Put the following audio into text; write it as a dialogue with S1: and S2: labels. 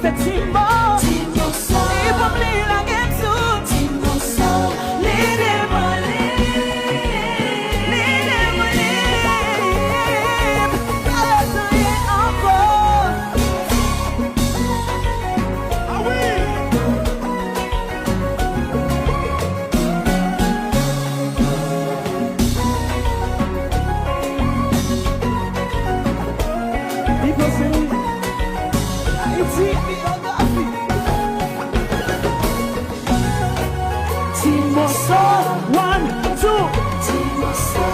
S1: the Timo. If I'm lean again soon. Lead him or leave. Lead him or leave. That's the way I'm born. Are we? People say, I see me on the feet. Timo, so 1, 2.